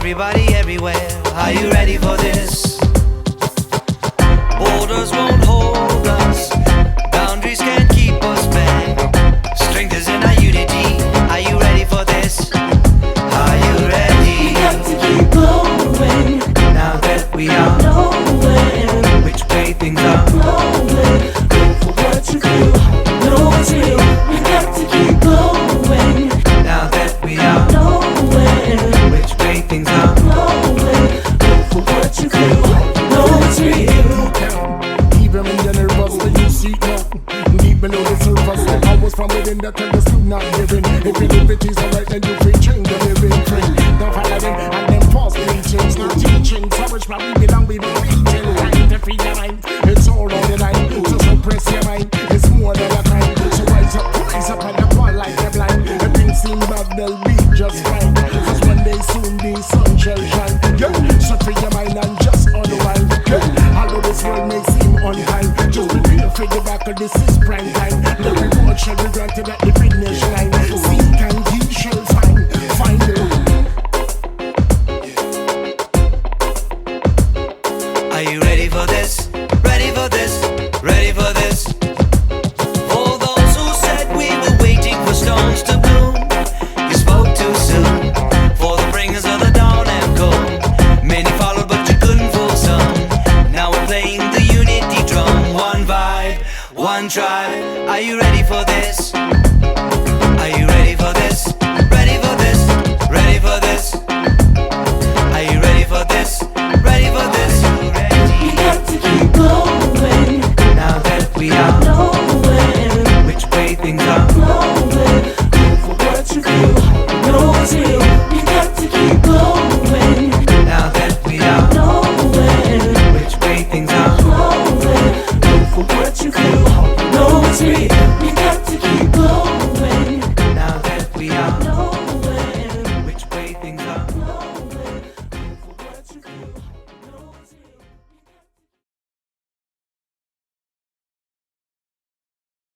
everybody everywhere. Are you ready for this? Borders won't hold us, boundaries can't keep us back. Strength is in our unity. Are you ready for this? Are you ready? We got to keep going. Now that we are knowing which way things are flowing. Go for what you feel, know it's real. We got to keep going. now that we are Knowing which way things are flowing. Go for what you feel, know it's real. Even when you're nervous, when you see now, deep below the surface, the powers from within that tell us to not giving. If you live it is alright, then you free change the living free. Don't follow them and them false teachings, not teaching. So which probably belong with the reaching. Time to free your mind, it's all on the line. So suppress your mind, it's more than a crime. So rise up and the fall like the blind. The things seem bad, they'll be just fine. Cause one day soon the sun shall shine. Yeah. So free your mind and just unwind. Yeah. Although this world may seem unkind, just prepare for the battle, this is prime time. Every word shall be granted at the